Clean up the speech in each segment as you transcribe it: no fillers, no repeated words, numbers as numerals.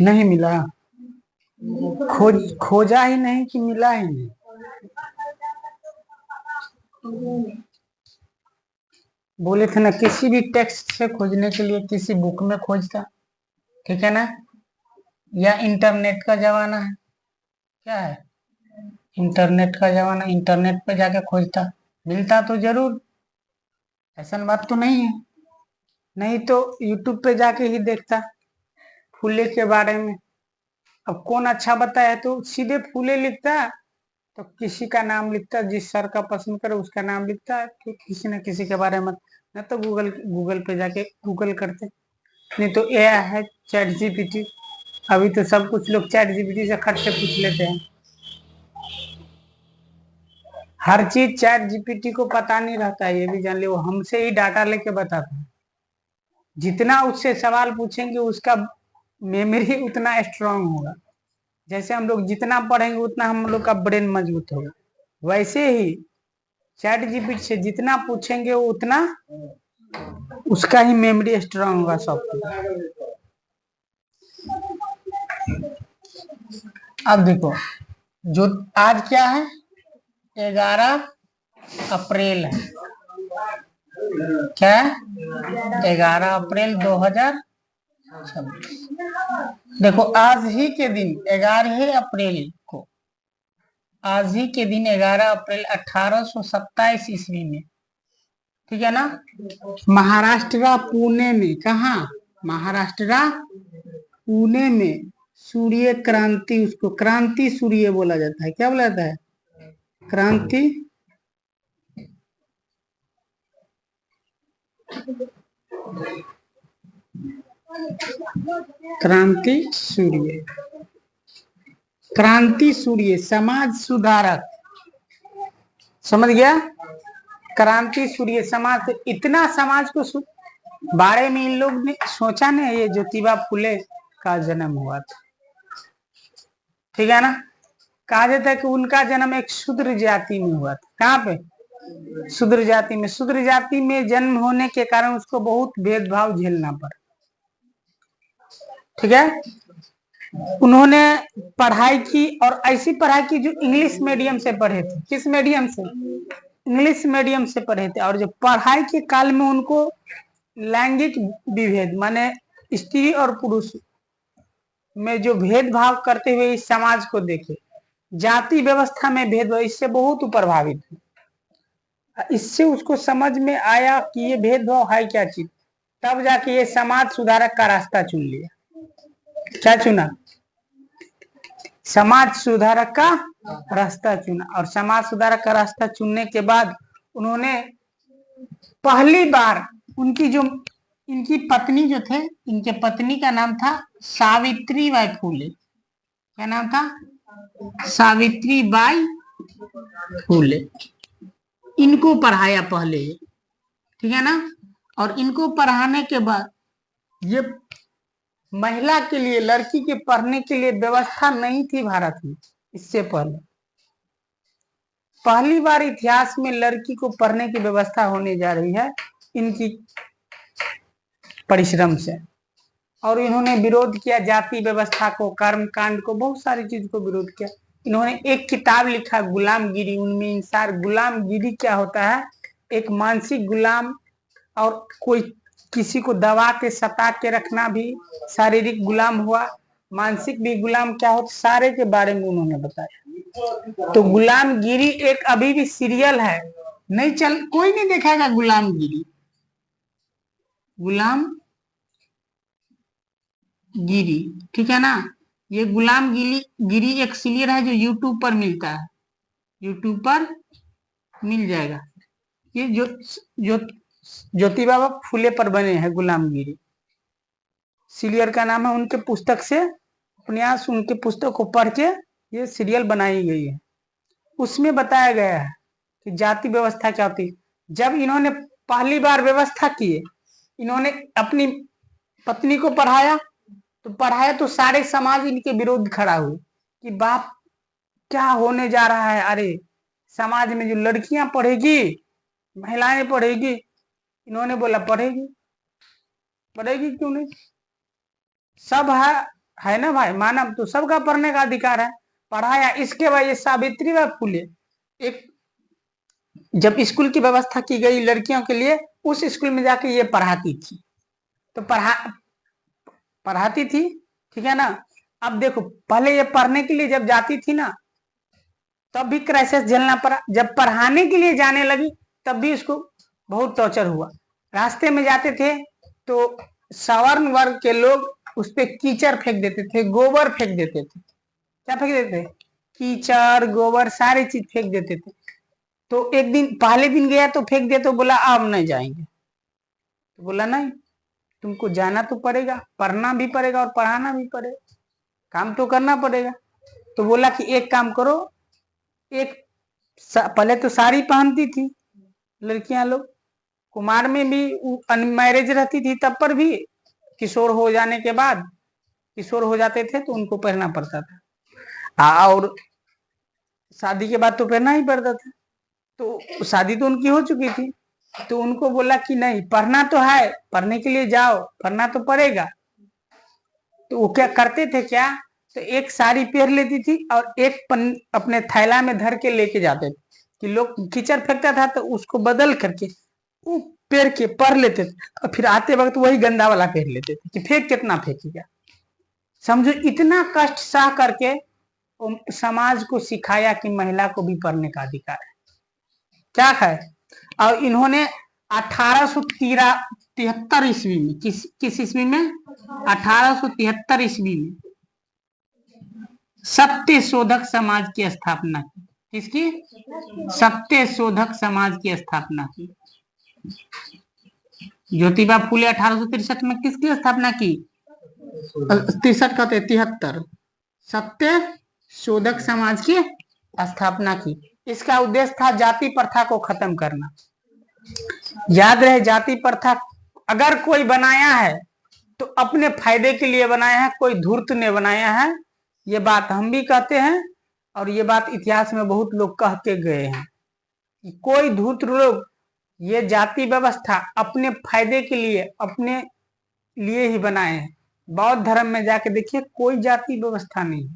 नहीं मिला। खोजा ही नहीं कि मिला ही नहीं। बोले थे ना किसी भी टेक्स्ट से खोजने के लिए किसी बुक में खोजता, ठीक है ना, या इंटरनेट का जमाना है, क्या है, इंटरनेट का जमाना, इंटरनेट पे जाके खोजता, मिलता तो जरूर, ऐसा बात तो नहीं है। नहीं तो यूट्यूब पे जाके ही देखता फूले के बारे में। अब कौन अच्छा बताया तो सीधे फूले लिखता, तो किसी का नाम लिखता, जिस सर का पसंद करे उसका नाम लिखता, कि किसी न किसी के बारे में, न तो गूगल गूगल पे जाके गूगल करते। नहीं तो ए है चैट जीपीटी, अभी तो सब कुछ लोग चैट जीपीटी से खट से पूछ लेते हैं। हर चीज चैट जीपीटी को पता नहीं रहता है, ये भी जान ले, वो हमसे ही डाटा लेके बताता है। जितना उससे सवाल पूछेंगे उसका मेमोरी उतना स्ट्रांग होगा। जैसे हम लोग जितना पढ़ेंगे उतना हम लोग का ब्रेन मजबूत होगा, वैसे ही चैट जीपीटी से जितना पूछेंगे वो उतना उसका ही मेमोरी स्ट्रांग होगा सब कुछ। अब देखो, जो आज क्या है, 11 अप्रैल है, क्या है, 11 अप्रैल 2026। देखो आज ही के दिन 11 अप्रैल को, आज ही के दिन 11 अप्रैल 1827 ईस्वी में, ठीक है ना, महाराष्ट्र पुणे में, कहा, महाराष्ट्र पुणे में सूर्य क्रांति, उसको क्रांति सूर्य बोला जाता है, क्या बोला जाता है, क्रांति क्रांति सूर्य, क्रांति सूर्य समाज सुधारक, समझ गया, क्रांति सूर्य समाज, इतना समाज को बारे में इन लोग ने सोचा ना, ये ज्योतिबा फुले का जन्म हुआ था, ठीक है ना। कहा जाता है कि उनका जन्म एक शूद्र जाति में हुआ था, कहाँ पे, शूद्र जाति में। शूद्र जाति में जन्म होने के कारण उसको बहुत भेदभाव झेलना पड़ा, ठीक है। उन्होंने पढ़ाई की, और ऐसी पढ़ाई की जो इंग्लिश मीडियम से पढ़े थे, किस मीडियम से, इंग्लिश मीडियम से पढ़े थे। और जो पढ़ाई के काल में उनको लैंगिक विभेद, माने स्त्री और पुरुष में जो भेदभाव करते हुए इस समाज को देखे, जाति व्यवस्था में भेदभाव, इससे बहुत प्रभावित हुए। इससे उसको समझ में आया कि ये भेदभाव है क्या चीज, तब जाके ये समाज सुधारक का रास्ता चुन लिया। क्या चुना, समाज सुधारक का रास्ता चुना। और समाज सुधारक का रास्ता चुनने के बाद उन्होंने पहली बार उनकी जो, इनकी पत्नी जो थे, इनके पत्नी का नाम था सावित्री बाई फूले, क्या नाम था, सावित्री बाई फूले। इनको पढ़ाया पहले, ठीक है ना। और इनको पढ़ाने के बाद ये महिला के लिए, लड़की के पढ़ने के लिए व्यवस्था नहीं थी भारत में, इससे पहले पहली बार इतिहास में लड़की को पढ़ने की व्यवस्था होने जा रही है, इनकी परिश्रम से। और इन्होंने विरोध किया जाति व्यवस्था को, कर्म कांड को, बहुत सारी चीज को विरोध किया। इन्होंने एक किताब लिखा गुलामगिरी, उनमें इंसार, गुलामगिरी क्या होता है, एक मानसिक गुलाम, और कोई किसी को दबा के सता के रखना भी शारीरिक गुलाम हुआ, मानसिक भी गुलाम क्या होता, सारे के बारे में उन्होंने बताया। तो गुलामगिरी एक अभी भी सीरियल है, नहीं चल, कोई नहीं देखेगा गुलामगिरी, गुलाम गिरी, ठीक है ना। ये गुलाम गिरी एक सीरियल है जो यूट्यूब पर मिलता है, यूट्यूब पर मिल जाएगा। ये जो ज्योतिबा फूले पर बने हैं गुलामगिरी, सीरियल का नाम है, उनके पुस्तक से उपन्यास, उनके पुस्तक को पढ़ के ये सीरियल बनाई गई है। उसमें बताया गया है कि जाति व्यवस्था क्या होती है। जब इन्होंने पहली बार व्यवस्था की, इन्होंने अपनी पत्नी को पढ़ाया, तो पढ़ाया तो सारे समाज इनके विरोध खड़ा हुए कि बाप क्या होने जा रहा है, अरे समाज में जो लड़कियां पढ़ेगी, महिलाएं पढ़ेगी, इन्होंने बोला पढ़ेगी, पढ़ेगी क्यों नहीं, सब है, है ना भाई, मानव तो सबका पढ़ने का अधिकार है, पढ़ाया। इसके बाद ये सावित्रीबाई फुले एक, जब स्कूल की व्यवस्था की गई लड़कियों के लिए, उस स्कूल में जाके ये पढ़ाती थी, तो पढ़ाती थी, ठीक है ना। अब देखो, पहले ये पढ़ने के लिए जब जाती थी ना, तब भी क्राइसिस झेलना पड़ा। जब पढ़ाने के लिए जाने लगी, तब भी उसको बहुत टॉर्चर हुआ। रास्ते में जाते थे तो सवर्ण वर्ग के लोग उस पर कीचड़ फेंक देते थे, गोबर फेंक देते थे। क्या फेंक देते थे? कीचड़, गोबर, सारी चीज फेंक देते थे। तो एक दिन, पहले दिन गया तो फेंक दिया, तो बोला अब नहीं जाएंगे। तो बोला नहीं, तुमको जाना तो पड़ेगा, पढ़ना भी पड़ेगा और पढ़ाना भी पड़ेगा, काम तो करना पड़ेगा। तो बोला कि एक काम करो, एक पहले तो साड़ी पहनती थी लड़कियां लोग, कुमार में भी अनमैरिज रहती थी तब पर भी, किशोर हो जाने के बाद, किशोर हो जाते थे तो उनको पहनना पड़ता था, और शादी के बाद तो पहनना ही पड़ता था। तो शादी तो उनकी हो चुकी थी, तो उनको बोला कि नहीं, पढ़ना तो है, पढ़ने के लिए जाओ, पढ़ना तो पड़ेगा। तो वो क्या करते थे, क्या, तो एक साड़ी पहन लेती थी और एक अपने थैला में धर के लेके जाते थे, कि लोग कीचड़ फेंकता था तो उसको बदल करके वो पेर के पढ़ लेते थे, और फिर आते वक्त वही गंदा वाला पहन लेते थे कि फेंक कितना फेंकेगा। समझो, इतना कष्ट सह करके समाज को सिखाया कि महिला को भी पढ़ने का अधिकार है। क्या है, और इन्होंने 1873 ईस्वी में, किस ईस्वी में, 1873 ईस्वी में सत्य शोधक समाज की स्थापना की। किसकी? सत्य शोधक समाज की स्थापना की। ज्योतिबा फुले 1863 में किसकी स्थापना की? 63 कहते, 73, सत्य शोधक समाज की स्थापना की। इसका उद्देश्य था जाति प्रथा को खत्म करना। याद रहे, जाति प्रथा अगर कोई बनाया है तो अपने फायदे के लिए बनाया है, कोई धूर्त ने बनाया है। ये बात हम भी कहते हैं, और ये बात इतिहास में बहुत लोग कह के गए हैं कि कोई धूर्त लोग ये जाति व्यवस्था अपने फायदे के लिए, अपने लिए ही बनाए हैं। बौद्ध धर्म में जाके देखिए, कोई जाति व्यवस्था नहीं।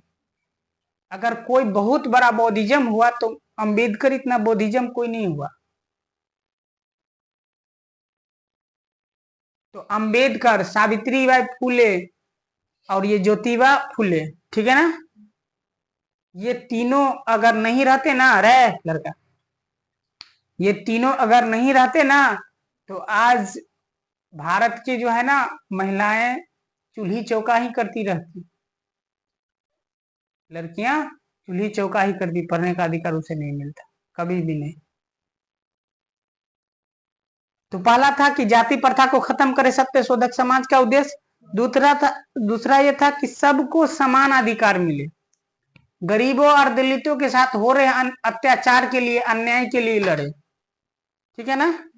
अगर कोई बहुत बड़ा बौद्धिज्म हुआ तो अंबेडकर इतना बौद्धिज्म कोई नहीं हुआ। तो अंबेडकर, सावित्रीबाई फुले और ये ज्योतिबा फुले, ठीक है ना, ये तीनों अगर नहीं रहते ना, रहे लड़का, ये तीनों अगर नहीं रहते ना, तो आज भारत की जो है ना महिलाएं चूल्ही चौका ही करती रहती, लड़कियां चूल्ही चौका ही करती, पढ़ने का अधिकार उसे नहीं मिलता, कभी भी नहीं। तो पहला था कि जाति प्रथा को खत्म करे सत्य शोधक समाज का उद्देश्य। दूसरा ये था कि सबको समान अधिकार मिले, गरीबों और दलितों के साथ हो रहे अत्याचार के लिए, अन्याय के लिए लड़े, ठीक है ना।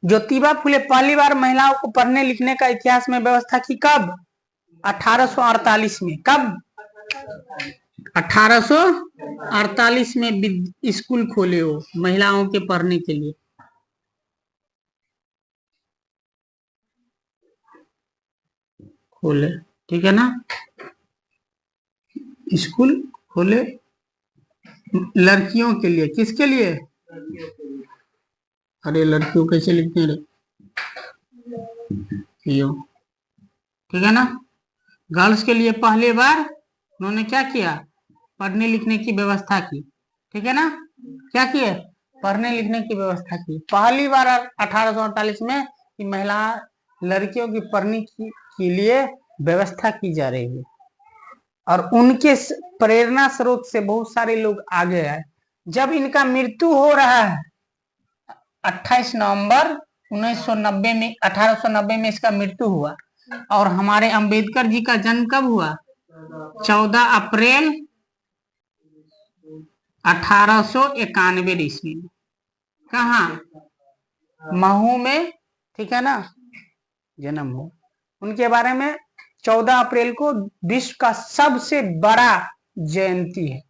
ज्योतिबा फुले पहली बार महिलाओं को पढ़ने लिखने का इतिहास में व्यवस्था की, कब? 1848 में। कब? 1848 में स्कूल खोले हो महिलाओं के पढ़ने के लिए। खोले, ठीक है ना, स्कूल खोले लड़कियों के लिए। किसके लिए? अरे लड़कियों कैसे लिखते हैं रे, ठीक है ना। गर्ल्स के लिए पहली बार उन्होंने क्या किया? पढ़ने लिखने की व्यवस्था की, ठीक है ना। क्या किए? पढ़ने लिखने की व्यवस्था की पहली बार 1848 में, कि महिला लड़कियों की पढ़ने के लिए व्यवस्था की जा रही है, और उनके प्रेरणा स्रोत से बहुत सारे लोग आगे आए। जब इनका मृत्यु हो रहा है 28 नवंबर 1990 में, 1890 में इसका मृत्यु हुआ, और हमारे अंबेडकर जी का जन्म कब हुआ? 14 अप्रैल 1891 ईस्वी में। कहा? महू में, ठीक है ना, जन्म हो। उनके बारे में 14 अप्रैल को विश्व का सबसे बड़ा जयंती है।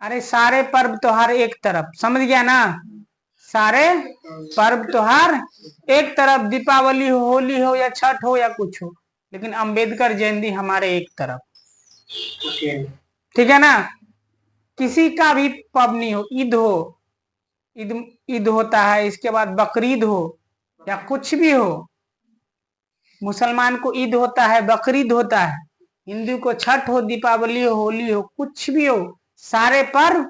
अरे सारे पर्व त्योहार एक तरफ, समझ गया ना, सारे पर्व त्योहार एक तरफ, दीपावली हो, होली हो, या छठ हो, या कुछ हो, लेकिन अंबेडकर जयंती हमारे एक तरफ, ठीक है ना। किसी का भी पबनी हो, ईद हो, ईद ईद होता है, इसके बाद बकरीद हो या कुछ भी हो, मुसलमान को ईद होता है, बकरीद होता है, हिंदू को छठ हो, दीपावली हो, होली हो, कुछ भी हो, सारे पर्व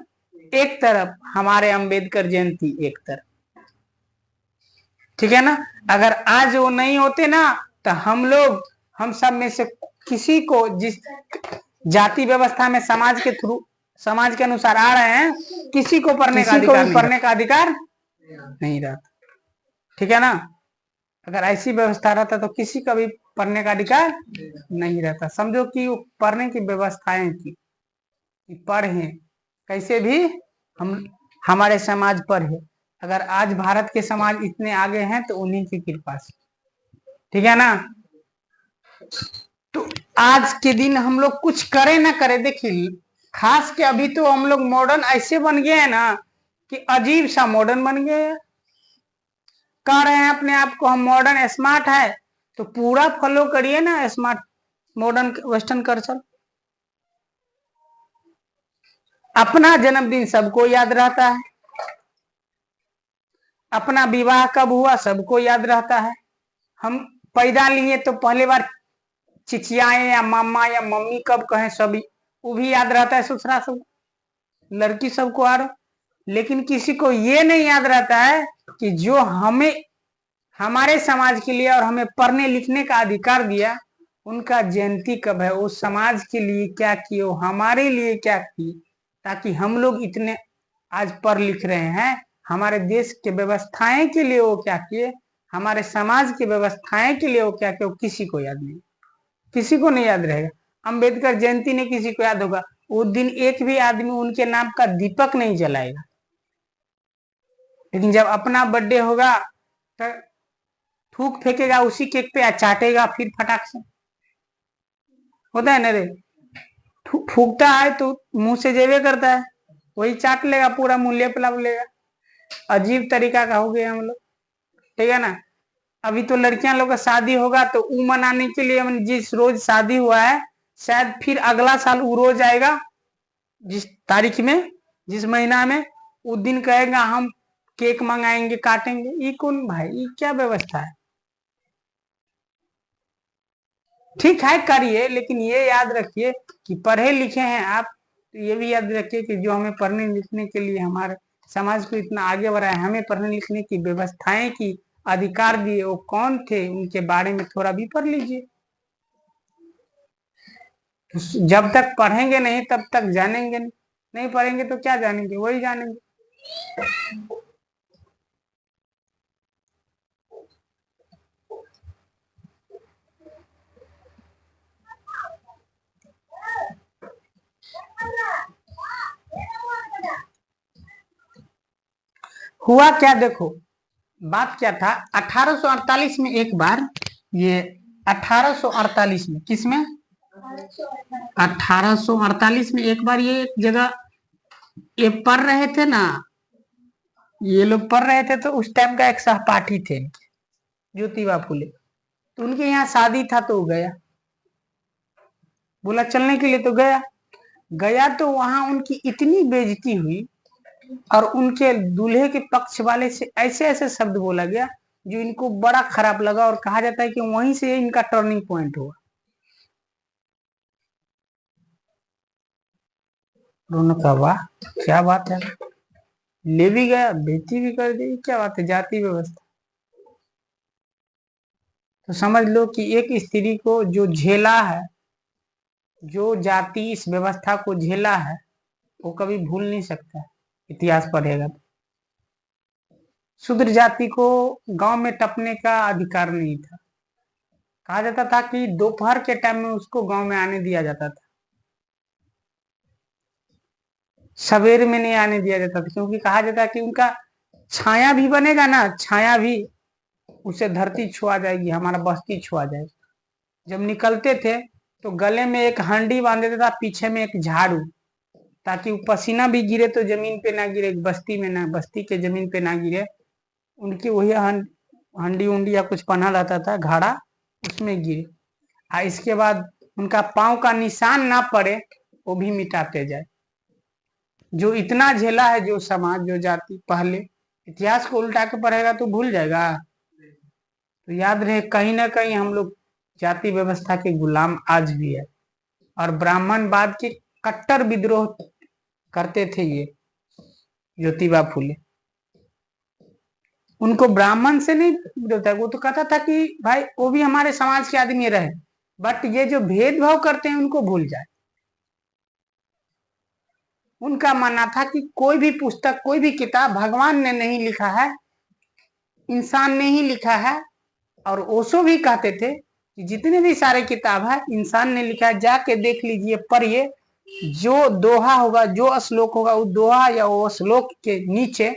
एक तरफ, हमारे अंबेडकर जयंती एक तरफ, ठीक है ना। अगर आज वो नहीं होते ना तो हम सब में से किसी को, जिस जाति व्यवस्था में समाज के अनुसार आ रहे हैं, किसी को पढ़ने का अधिकार नहीं रहता, ठीक है ना। अगर ऐसी व्यवस्था रहता तो किसी का भी पढ़ने का अधिकार नहीं रहता। समझो कि वो पढ़ने की व्यवस्थाएं थी कि पढ़े कैसे भी, हम हमारे समाज पढ़े। अगर आज भारत के समाज इतने आगे हैं तो उन्हीं की कृपा से, ठीक है ना। तो आज के दिन हम लोग कुछ करे ना करे, देखिए खास के अभी तो हम लोग मॉडर्न ऐसे बन गए हैं ना कि अजीब सा मॉडर्न बन गए हैं। कह रहे हैं अपने आप को हम मॉडर्न स्मार्ट है, तो पूरा फॉलो करिए ना स्मार्ट मॉडर्न वेस्टर्न कल्चर। अपना जन्मदिन सबको याद रहता है, अपना विवाह कब हुआ सबको याद रहता है। हम पैदा लिए तो पहले बार चिचियाए या मामा या मम्मी कब कहें, सभी वो भी याद रहता है, ससुरा सब लड़की सबको आ रहा। लेकिन किसी को ये नहीं याद रहता है कि जो हमें हमारे समाज के लिए और हमें पढ़ने लिखने का अधिकार दिया, उनका जयंती कब है, उस समाज के लिए क्या किए, हमारे लिए क्या किए, ताकि हम लोग इतने आज पढ़ लिख रहे हैं। हमारे देश के व्यवस्थाएं के लिए वो क्या किए, हमारे समाज की व्यवस्थाएं के लिए वो क्या किए, किसी को याद नहीं, किसी को नहीं याद रहेगा। अंबेडकर जयंती ने किसी को याद होगा, उस दिन एक भी आदमी उनके नाम का दीपक नहीं जलाएगा। लेकिन जब अपना बर्थडे होगा तो थूक फेंकेगा उसी केक पे या चाटेगा फिर फटाक से, होता है ना रे। फूकता है तो मुंह से जेबे करता है, वही चाट लेगा, पूरा मुंह लेप लेगा। अजीब तरीका का हो गया हम लोग, ठीक है ना। अभी तो लड़कियां लोग का शादी होगा तो ऊ मनाने के लिए, जिस रोज शादी हुआ है शायद फिर अगला साल वो रोज आएगा, जिस तारीख में, जिस महीना में, उस दिन कहेगा हम केक मंगाएंगे काटेंगे। ये कौन भाई, ये क्या व्यवस्था है। ठीक है करिए, लेकिन ये याद रखिए कि पढ़े लिखे हैं आप, तो ये भी याद रखिए कि जो हमें पढ़ने लिखने के लिए, हमारे समाज को इतना आगे बढ़ाए, हमें पढ़ने लिखने की व्यवस्थाएं की अधिकार दिए, वो कौन थे, उनके बारे में थोड़ा भी पढ़ लीजिए। जब तक पढ़ेंगे नहीं तब तक जानेंगे नहीं, नहीं पढ़ेंगे तो क्या जानेंगे, वही जानेंगे। हुआ क्या, देखो बात क्या था। 1848 में एक बार, ये 1848 में, किसमें, 1848 में एक बार ये एक जगह ये पढ़ रहे थे ना, ये लोग पढ़ रहे थे, तो उस टाइम का एक सहपाठी थे ज्योतिबा फुले, तो उनके यहाँ शादी था तो गया, बोला चलने के लिए, तो गया। गया तो वहां उनकी इतनी बेइज्जती हुई और उनके दूल्हे के पक्ष वाले से ऐसे ऐसे शब्द बोला गया जो इनको बड़ा खराब लगा, और कहा जाता है कि वहीं से इनका टर्निंग पॉइंट हुआ। उन्होंने कहा वाह क्या बात है, ले भी गया बेटी भी कर दी, क्या बात है, जाति व्यवस्था। तो समझ लो कि एक स्त्री को जो झेला है, जो जाति इस व्यवस्था को झेला है, वो कभी भूल नहीं सकता, इतिहास पढ़ेगा तो। शूद्र जाति को गांव में टपने का अधिकार नहीं था, कहा जाता था कि दोपहर के टाइम में उसको गांव में आने दिया जाता था, सवेरे में नहीं आने दिया जाता था, क्योंकि कहा जाता है कि उनका छाया भी बनेगा ना, छाया भी उसे धरती छुआ जाएगी, हमारा बस्ती छुआ जाएगी। जब निकलते थे तो गले में एक हंडी बांध देता था, पीछे में एक झाड़ू, ताकि पसीना भी गिरे तो जमीन पे ना गिरे, बस्ती में ना, बस्ती के जमीन पे ना गिरे। उनकी वही हंडी उंडी या कुछ पहना रहता था, घाड़ा, उसमें गिरे। इसके बाद उनका पांव का निशान ना पड़े वो भी मिटाते जाए। जो इतना झेला है जो समाज जो जाति, पहले इतिहास को उल्टा के पढ़ेगा तो भूल जाएगा। तो याद रहे कहीं ना कहीं हम लोग जाति व्यवस्था के गुलाम आज भी है। और ब्राह्मणवाद के कट्टर विद्रोह करते थे ये ज्योतिबा फुले। उनको ब्राह्मण से नहीं विरोध था, वो तो कहता था कि भाई वो भी हमारे समाज के आदमी रहे, बट ये जो भेदभाव करते हैं उनको भूल जाए। उनका मानना था कि कोई भी पुस्तक, कोई भी किताब भगवान ने नहीं लिखा है, इंसान ने ही लिखा है। और ओशो भी कहते थे कि जितने भी सारे किताब है इंसान ने लिखा है, जाके देख लीजिए, पढ़िए। जो दोहा होगा, जो श्लोक होगा, वो दोहा या वो श्लोक के नीचे,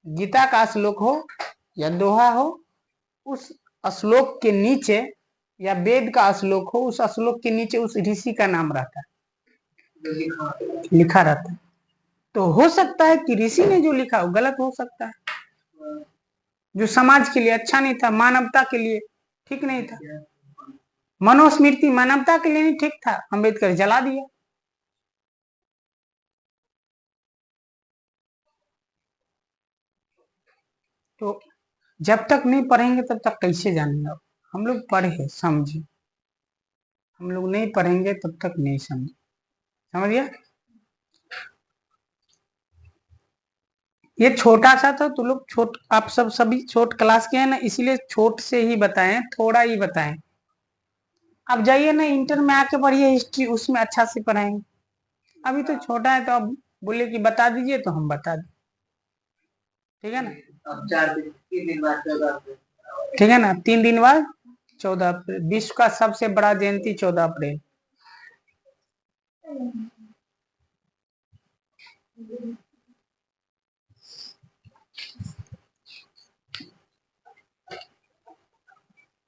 गीता का श्लोक हो या दोहा हो, उस श्लोक के नीचे, या वेद का श्लोक हो, उस श्लोक के नीचे उस ऋषि का नाम रहता है, लिखा रहता है। तो हो सकता है कि ऋषि ने जो लिखा वो गलत हो सकता है, जो समाज के लिए अच्छा नहीं था, मानवता के लिए ठीक नहीं था। मनुस्मृति मानवता के लिए नहीं ठीक था, अम्बेडकर जला दिया। तो जब तक नहीं पढ़ेंगे तब तक कैसे जानेंगे। हम लोग पढ़े समझे, हम लोग नहीं पढ़ेंगे तब तक नहीं समझे। समझ गया? ये छोटा सा था तो लोग आप सभी छोट क्लास के हैं ना, इसीलिए छोट से ही बताएं, थोड़ा ही बताएं। अब जाइए ना इंटर में आके पढ़िए हिस्ट्री, उसमें अच्छा से पढ़ाएंगे। अभी तो छोटा है तो अब बोले कि बता दीजिए तो हम बता दें। ठीक है ना? अब 3 दिन बाद 14 अप्रैल, ठीक है ना? 3 दिन बाद 14 अप्रैल, विश्व का सबसे बड़ा जयंती 14 अप्रैल।